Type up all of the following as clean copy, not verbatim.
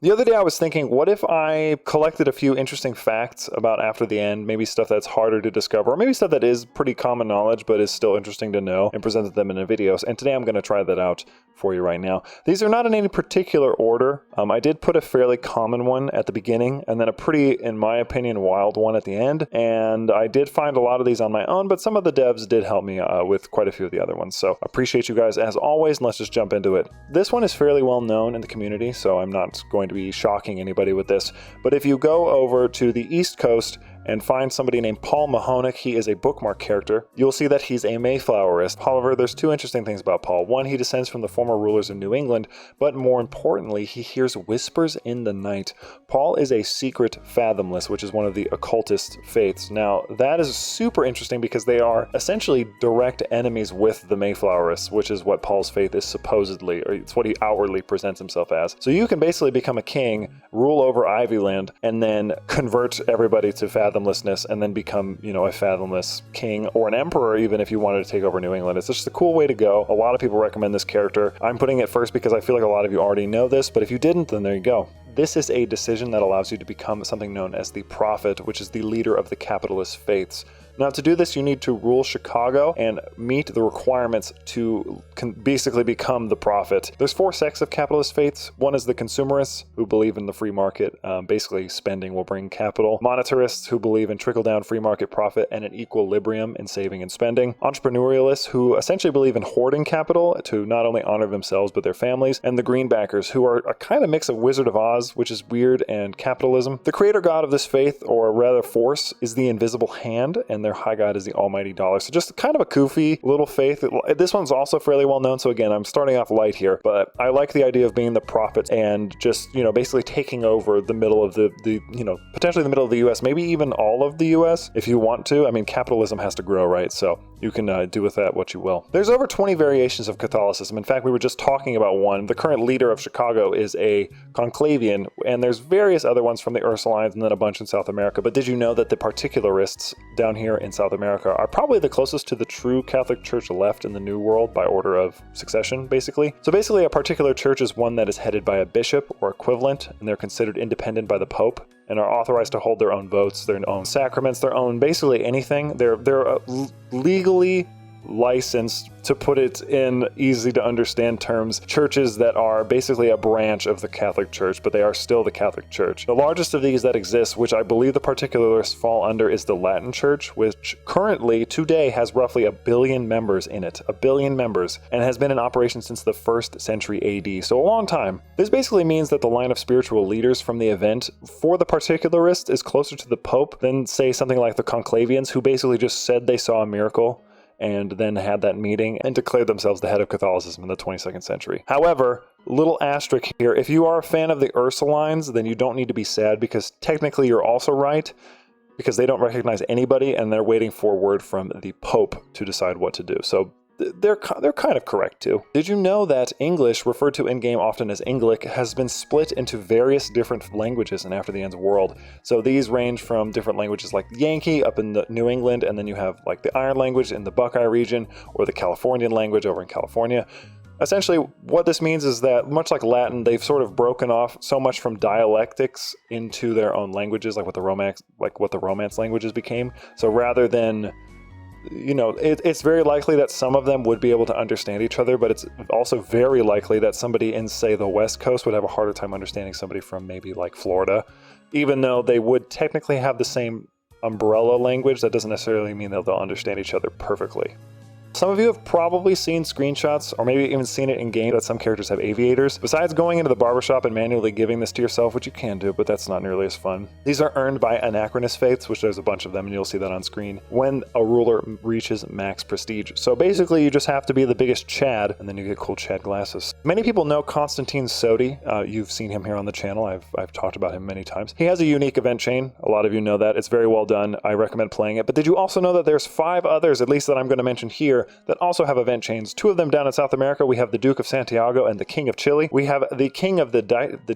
The other day I was thinking, what if I collected a few interesting facts about After the End, maybe stuff that's harder to discover, or maybe stuff that is pretty common knowledge but is still interesting to know, and presented them in a video. And today I'm going to try that out for you right now. These are not in any particular order. I did put a fairly common one at the beginning, and then a pretty, in my opinion, wild one at the end. And I did find a lot of these on my own, but some of the devs did help me with quite a few of the other ones. So I appreciate you guys as always, and let's just jump into it. This one is fairly well known in the community, so I'm not going to be shocking anybody with this. But if you go over to the East Coast and find somebody named Paul Mahonic, he is a bookmark character, you'll see that he's a Mayflowerist. However, there's two interesting things about Paul. One, he descends from the former rulers of New England, but more importantly, he hears whispers in the night. Paul is a secret fathomless, which is one of the occultist faiths. Now, that is super interesting because they are essentially direct enemies with the Mayflowerists, which is what Paul's faith is supposedly, or it's what he outwardly presents himself as. So you can basically become a king, rule over Ivyland, and then convert everybody to fathomlessness, and then become, a fathomless king or an emperor, even if you wanted to take over New England. It's just a cool way to go. A lot of people recommend this character. I'm putting it first because I feel like a lot of you already know this, but if you didn't, then there you go. This is a decision that allows you to become something known as the Prophet, which is the leader of the capitalist faiths. Now, to do this, you need to rule Chicago and meet the requirements to basically become the prophet. There's four sects of capitalist faiths. One is the consumerists, who believe in the free market. Basically, spending will bring capital. Monetarists, who believe in trickle-down free market profit and an equilibrium in saving and spending. Entrepreneurialists, who essentially believe in hoarding capital to not only honor themselves but their families. And the greenbackers, who are a kind of mix of Wizard of Oz, which is weird, and capitalism. The creator god of this faith, or rather force, is the invisible hand, and their high god is the almighty dollar. So just kind of a goofy little faith. This one's also fairly well known, so again, I'm starting off light here, but I like the idea of being the prophet and just, basically taking over the middle of the potentially the middle of the US, maybe even all of the US if you want to. I mean, capitalism has to grow, right? So you can do with that what you will. There's over 20 variations of Catholicism. In fact, we were just talking about one. The current leader of Chicago is a Conclavian, and there's various other ones from the Ursulines and then a bunch in South America. But did you know that the particularists down here in South America are probably the closest to the true Catholic Church left in the New World by order of succession, basically? So basically, a particular church is one that is headed by a bishop or equivalent, and they're considered independent by the Pope, and are authorized to hold their own votes, their own sacraments, their own basically anything. They're legally licensed, to put it in easy to understand terms, churches that are basically a branch of the Catholic Church, but they are still the Catholic Church. The largest of these that exists, which I believe the particularists fall under, is the Latin Church, which currently today has roughly 1 billion members in it. 1 billion members, and has been in operation since the 1st century AD, so a long time. This basically means that the line of spiritual leaders from the event for the particularists is closer to the Pope than, say, something like the Conclavians, who basically just said they saw a miracle and then had that meeting and declared themselves the head of Catholicism in the 22nd century. However, little asterisk here, if you are a fan of the Ursulines, then you don't need to be sad, because technically you're also right, because they don't recognize anybody and they're waiting for word from the Pope to decide what to do. So they're kind of correct too. Did you know that English, referred to in-game often as Englic, has been split into various different languages in After the End's world? So these range from different languages like Yankee up in the New England, and then you have like the Iron language in the Buckeye region, or the Californian language over in California. Essentially, what this means is that, much like Latin, they've sort of broken off so much from dialectics into their own languages, like what the Romance languages became. So rather than, it's very likely that some of them would be able to understand each other, but it's also very likely that somebody in, say, the West Coast would have a harder time understanding somebody from maybe like Florida. Even though they would technically have the same umbrella language, that doesn't necessarily mean that they'll understand each other perfectly. Some of you have probably seen screenshots, or maybe even seen it in game, that some characters have aviators. Besides going into the barbershop and manually giving this to yourself, which you can do, but that's not nearly as fun. These are earned by anachronist faiths, which there's a bunch of them, and you'll see that on screen, when a ruler reaches max prestige. So basically, you just have to be the biggest Chad, and then you get cool Chad glasses. Many people know Constantine Sodi. You've seen him here on the channel. I've talked about him many times. He has a unique event chain. A lot of you know that. It's very well done. I recommend playing it. But did you also know that there's 5 others, at least that I'm going to mention here, here that also have event chains. Two of them down in South America. We have the Duke of Santiago and the King of Chile. We have the King of the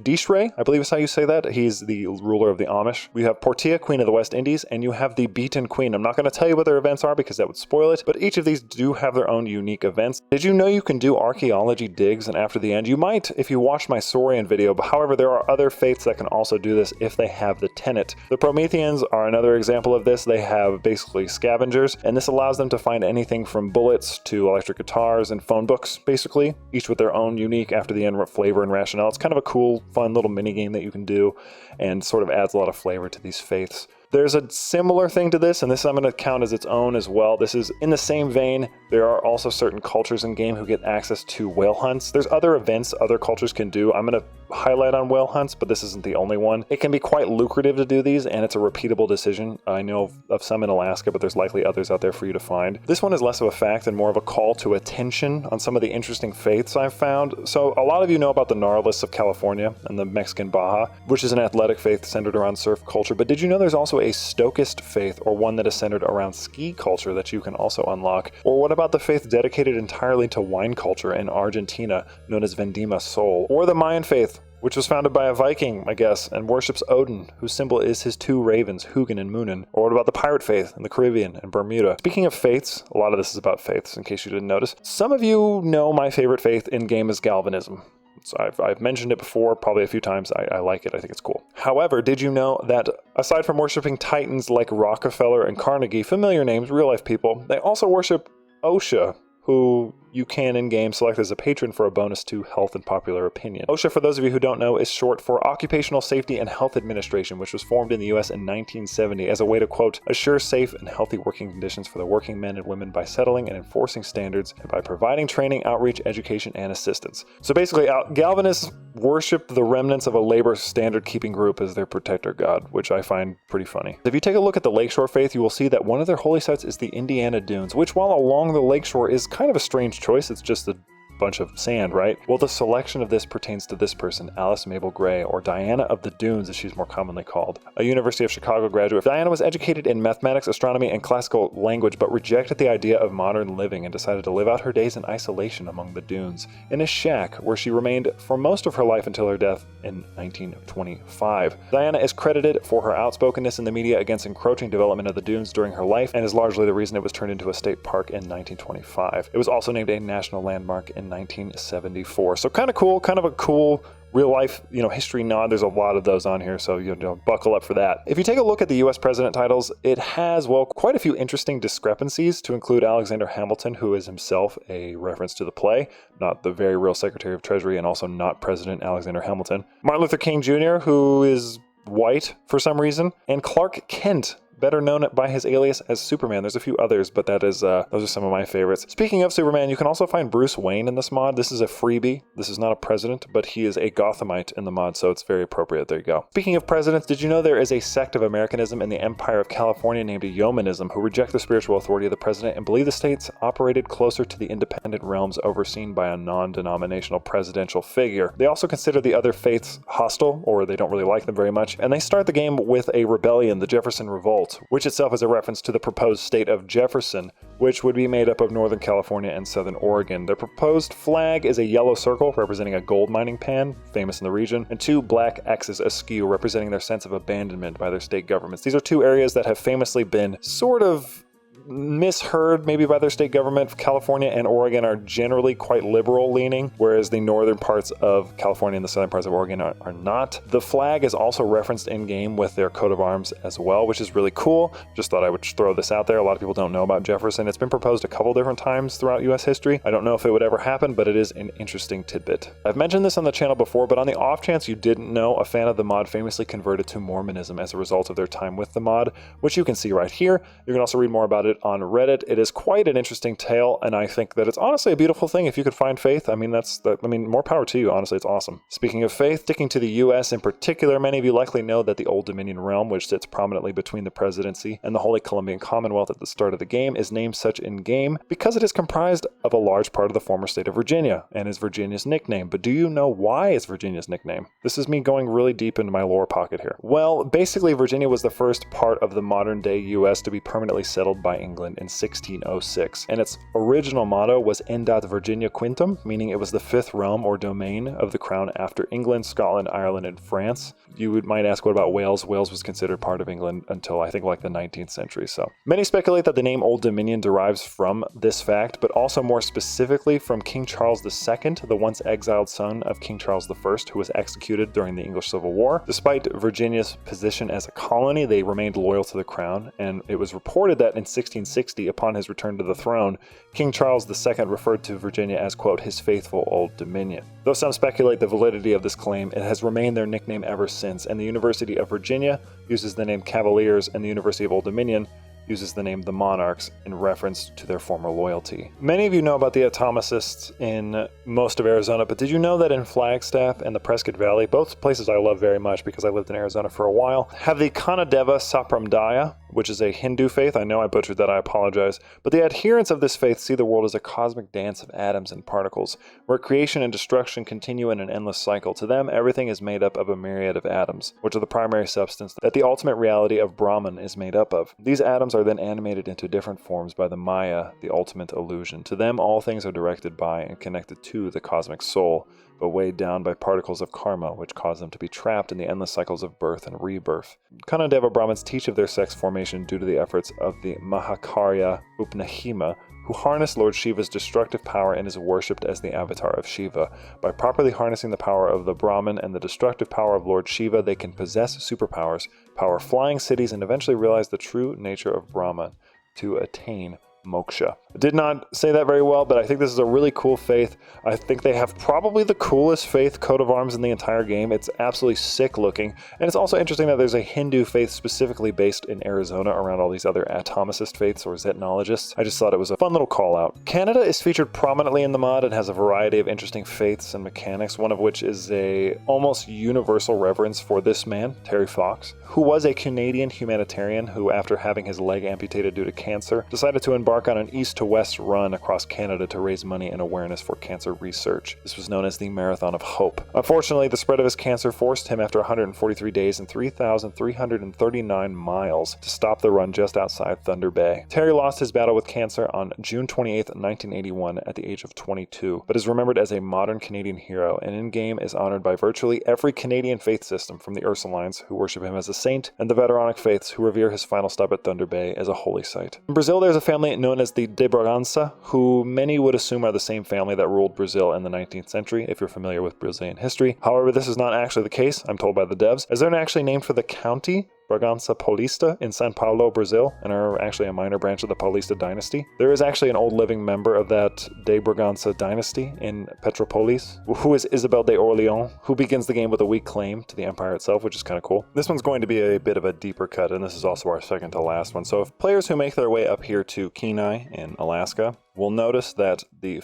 Dishre, I believe is how you say that. He's the ruler of the Amish. We have Portia, Queen of the West Indies, and you have the Beaten Queen. I'm not going to tell you what their events are because that would spoil it, but each of these do have their own unique events. Did you know you can do archaeology digs and after the end? You might if you watch my Saurian video, but however, there are other faiths that can also do this if they have the tenet. The Prometheans are another example of this. They have basically scavengers, and this allows them to find anything from bullets to electric guitars and phone books, basically, each with their own unique after the end flavor and rationale. It's kind of a cool, fun little mini game that you can do and sort of adds a lot of flavor to these faiths. There's a similar thing to this, and this I'm going to count as its own as well. This is in the same vein. There are also certain cultures in game who get access to whale hunts. There's other events other cultures can do. I'm going to highlight on whale hunts, but this isn't the only one. It can be quite lucrative to do these, and it's a repeatable decision. I know of some in Alaska, but there's likely others out there for you to find. This one is less of a fact and more of a call to attention on some of the interesting faiths I've found. So a lot of you know about the Gnarlists of California and the Mexican Baja, which is an athletic faith centered around surf culture. But did you know there's also a Stokist faith, or one that is centered around ski culture, that you can also unlock? Or what about the faith dedicated entirely to wine culture in Argentina, known as Vendima Sol? Or the Mayan faith, which was founded by a Viking, I guess, and worships Odin, whose symbol is his two ravens, Hugin and Munin. Or what about the pirate faith in the Caribbean and Bermuda? Speaking of faiths, a lot of this is about faiths, in case you didn't notice. Some of you know my favorite faith in-game is Galvanism. So I've mentioned it before, probably a few times. I like it. I think it's cool. However, did you know that aside from worshiping titans like Rockefeller and Carnegie, familiar names, real-life people, they also worship OSHA, who you can in-game select as a patron for a bonus to health and popular opinion. OSHA, for those of you who don't know, is short for Occupational Safety and Health Administration, which was formed in the US in 1970 as a way to, quote, assure safe and healthy working conditions for the working men and women by settling and enforcing standards and by providing training, outreach, education, and assistance. So basically, Galvanists worship the remnants of a labor standard-keeping group as their protector god, which I find pretty funny. If you take a look at the Lakeshore faith, you will see that one of their holy sites is the Indiana Dunes, which, while along the lakeshore, is kind of a strange choice. It's just a bunch of sand, right? Well, the selection of this pertains to this person, Alice Mabel Gray, or Diana of the Dunes, as she's more commonly called, a University of Chicago graduate. Diana was educated in mathematics, astronomy, and classical language, but rejected the idea of modern living and decided to live out her days in isolation among the dunes, in a shack where she remained for most of her life until her death in 1925. Diana is credited for her outspokenness in the media against encroaching development of the dunes during her life, and is largely the reason it was turned into a state park in 1925. It was also named a national landmark in 1974. So kind of cool, kind of a cool real life, history nod. There's a lot of those on here, so buckle up for that. If you take a look at the US president titles, it has, well, quite a few interesting discrepancies, to include Alexander Hamilton, who is himself a reference to the play, not the very real Secretary of Treasury, and also not President Alexander Hamilton. Martin Luther King Jr., who is white for some reason, and Clark Kent, better known by his alias as Superman. There's a few others, but that is those are some of my favorites. Speaking of Superman, you can also find Bruce Wayne in this mod. This is a freebie. This is not a president, but he is a Gothamite in the mod, so it's very appropriate. There you go. Speaking of presidents, did you know there is a sect of Americanism in the Empire of California named Yeomanism, who reject the spiritual authority of the president and believe the states operated closer to the independent realms overseen by a non-denominational presidential figure. They also consider the other faiths hostile, or they don't really like them very much, and they start the game with a rebellion, the Jefferson Revolt, which itself is a reference to the proposed state of Jefferson, which would be made up of Northern California and Southern Oregon. The proposed flag is a yellow circle representing a gold mining pan, famous in the region, and two black X's askew representing their sense of abandonment by their state governments. These are two areas that have famously been sort of misheard maybe by their state government. California and Oregon are generally quite liberal leaning, whereas the northern parts of California and the southern parts of Oregon are not. The flag is also referenced in game with their coat of arms as well, which is really cool. Just thought I would throw this out there. A lot of people don't know about Jefferson. It's been proposed a couple different times throughout US history. I don't know if it would ever happen, but it is an interesting tidbit. I've mentioned this on the channel before, but on the off chance you didn't know, a fan of the mod famously converted to Mormonism as a result of their time with the mod, which you can see right here. You can also read more about it on Reddit. It is quite an interesting tale, and I think that it's honestly a beautiful thing if you could find faith. I mean, more power to you. Honestly, it's awesome. Speaking of faith, sticking to the US in particular, many of you likely know that the Old Dominion realm, which sits prominently between the presidency and the Holy Columbian Commonwealth at the start of the game, is named such in game because it is comprised of a large part of the former state of Virginia and is Virginia's nickname. But do you know why it's Virginia's nickname? This is me going really deep into my lore pocket here. Well, basically, Virginia was the first part of the modern day US to be permanently settled by England in 1606, and its original motto was Endat Virginia Quintum, meaning it was the fifth realm or domain of the crown after England, Scotland, Ireland, and France. You might ask, what about Wales? Wales was considered part of England until I think like the 19th century. So many speculate that the name Old Dominion derives from this fact, but also more specifically from King Charles II, the once exiled son of King Charles I, who was executed during the English Civil War. Despite Virginia's position as a colony, they remained loyal to the crown, and it was reported that in 1660, upon his return to the throne, King Charles II referred to Virginia as, quote, his faithful Old Dominion. Though some speculate the validity of this claim, it has remained their nickname ever since, and the University of Virginia uses the name Cavaliers, and the University of Old Dominion uses the name the Monarchs in reference to their former loyalty. Many of you know about the atomicists in most of Arizona, but did you know that in Flagstaff and the Prescott Valley, both places I love very much because I lived in Arizona for a while, have the Kanadeva Sampradaya, which is a Hindu faith. I know I butchered that, I apologize. But the adherents of this faith see the world as a cosmic dance of atoms and particles, where creation and destruction continue in an endless cycle. To them, everything is made up of a myriad of atoms, which are the primary substance that the ultimate reality of Brahman is made up of. These atoms are then animated into different forms by the Maya, the ultimate illusion. To them, all things are directed by and connected to the cosmic soul, but weighed down by particles of karma, which cause them to be trapped in the endless cycles of birth and rebirth. Kanadeva Brahmins teach of their sex formation due to the efforts of the Mahakarya Upnahima, who harness Lord Shiva's destructive power and is worshipped as the avatar of Shiva. By properly harnessing the power of the Brahmin and the destructive power of Lord Shiva, they can possess superpowers, power flying cities, and eventually realize the true nature of Brahman to attain moksha. I did not say that very well, but I think this is a really cool faith. I think they have probably the coolest faith coat of arms in the entire game. It's absolutely sick looking. And it's also interesting that there's a Hindu faith specifically based in Arizona around all these other atomicist faiths or Zetnologists. I just thought it was a fun little call out. Canada is featured prominently in the mod and has a variety of interesting faiths and mechanics, one of which is a almost universal reverence for this man, Terry Fox, who was a Canadian humanitarian who, after having his leg amputated due to cancer, decided to embark on an east-to-west run across Canada to raise money and awareness for cancer research. This was known as the Marathon of Hope. Unfortunately, the spread of his cancer forced him, after 143 days and 3,339 miles, to stop the run just outside Thunder Bay. Terry lost his battle with cancer on June 28, 1981, at the age of 22, but is remembered as a modern Canadian hero, and in-game is honored by virtually every Canadian faith system, from the Ursulines, who worship him as a saint, and the Veteranic faiths, who revere his final stop at Thunder Bay as a holy site. In Brazil, there's a family known as the de Bragança, who many would assume are the same family that ruled Brazil in the 19th century, if you're familiar with Brazilian history. However, this is not actually the case, I'm told by the devs, as they're actually named for the county Bragança Paulista in São Paulo, Brazil, and are actually a minor branch of the Paulista dynasty. There is actually an old living member of that de Bragança dynasty in Petropolis, who is Isabel de Orleans, who begins the game with a weak claim to the empire itself, which is kind of cool. This one's going to be a bit of a deeper cut, and this is also our second to last one. So if players who make their way up here to Kenai in Alaska will notice that the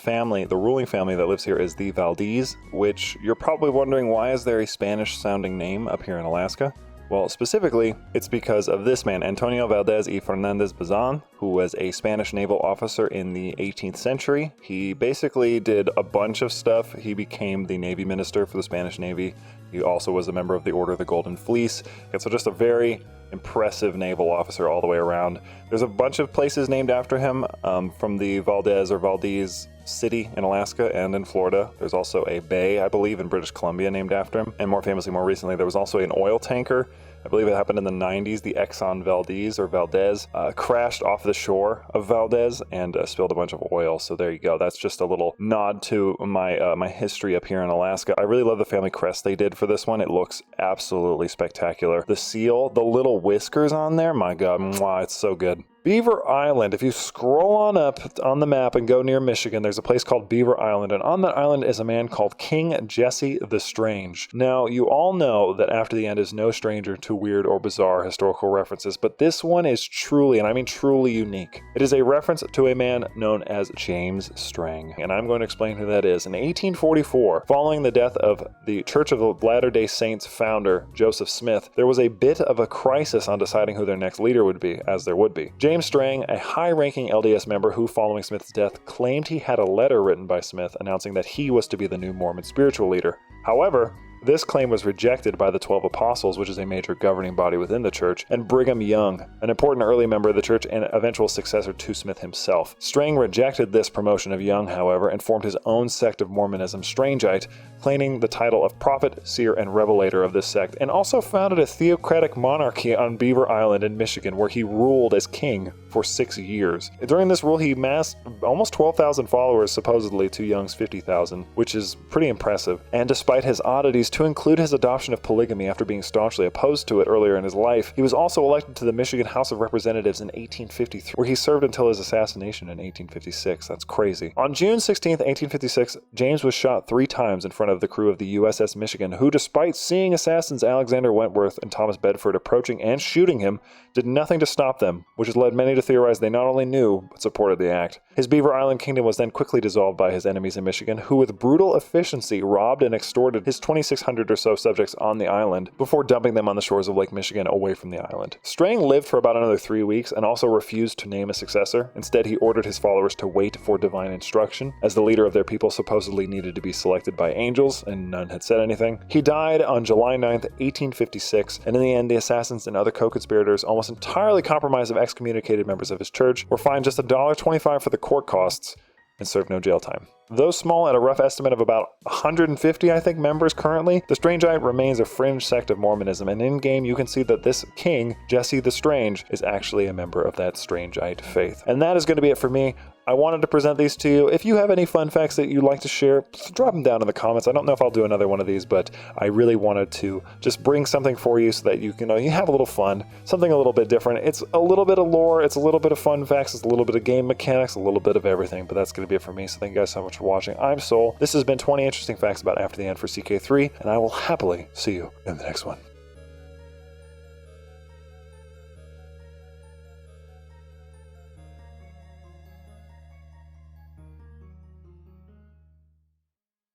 ruling family that lives here is the Valdez, which you're probably wondering, why is there a Spanish-sounding name up here in Alaska? Well, specifically, it's because of this man, Antonio Valdez y Fernandez Bazan, who was a Spanish naval officer in the 18th century. He basically did a bunch of stuff. He became the Navy minister for the Spanish Navy. He also was a member of the Order of the Golden Fleece. And so just a very impressive naval officer all the way around. There's a bunch of places named after him, from the Valdez or Valdez city in Alaska and in Florida. There's also a bay, I believe, in British Columbia named after him. And more famously, more recently, there was also an oil tanker. I believe it happened in the 90s. The Exxon Valdez or Valdez crashed off the shore of Valdez and spilled a bunch of oil. So there you go. That's just a little nod to my my history up here in Alaska. I really love the family crest they did for this one. It looks absolutely spectacular. The seal, the little whiskers on there, my God, mwah, it's so good. Beaver Island. If you scroll on up on the map and go near Michigan, there's a place called Beaver Island, and on that island is a man called King Jesse the Strange. Now, you all know that After the End is no stranger to weird or bizarre historical references, but this one is truly, and I mean truly, unique. It is a reference to a man known as James Strang, and I'm going to explain who that is. In 1844, following the death of the Church of the Latter-day Saints founder, Joseph Smith, there was a bit of a crisis on deciding who their next leader would be, as there would be. James Strang, a high-ranking LDS member who, following Smith's death, claimed he had a letter written by Smith announcing that he was to be the new Mormon spiritual leader. However, This claim was rejected by the 12 Apostles, which is a major governing body within the church, and Brigham Young, an important early member of the church and eventual successor to Smith himself. Strang rejected this promotion of Young, however, and formed his own sect of Mormonism, Strangeite, claiming the title of prophet, seer, and revelator of this sect, and also founded a theocratic monarchy on Beaver Island in Michigan, where he ruled as king for 6 years. During this rule, he amassed almost 12,000 followers, supposedly, to Young's 50,000, which is pretty impressive. And despite his oddities, to include his adoption of polygamy after being staunchly opposed to it earlier in his life, he was also elected to the Michigan House of Representatives in 1853, where he served until his assassination in 1856. That's crazy. On June 16, 1856, James was shot 3 times in front of the crew of the USS Michigan, who, despite seeing assassins Alexander Wentworth and Thomas Bedford approaching and shooting him, did nothing to stop them, which has led many to theorize they not only knew, but supported the act. His Beaver Island kingdom was then quickly dissolved by his enemies in Michigan, who with brutal efficiency robbed and extorted his 2,600 or so subjects on the island before dumping them on the shores of Lake Michigan away from the island. Strang lived for about another 3 weeks and also refused to name a successor. Instead, he ordered his followers to wait for divine instruction, as the leader of their people supposedly needed to be selected by angels, and none had said anything. He died on July 9th, 1856, and in the end, the assassins and other co-conspirators, almost entirely compromised of excommunicated members of his church, were fined just $1.25 for the court costs and served no jail time. Though small at a rough estimate of about 150, I think, members currently, the Strangeite remains a fringe sect of Mormonism, and in-game you can see that this king, Jesse the Strange, is actually a member of that Strangeite faith. And that is going to be it for me. I wanted to present these to you. If you have any fun facts that you'd like to share, drop them down in the comments. I don't know if I'll do another one of these, but I really wanted to just bring something for you so that you can you have a little fun, something a little bit different. It's a little bit of lore, it's a little bit of fun facts, it's a little bit of game mechanics, a little bit of everything, but that's going to be it for me. So thank you guys so much for watching. I'm Soul. This has been 20 interesting facts about After the End for CK3, and I will happily see you in the next one.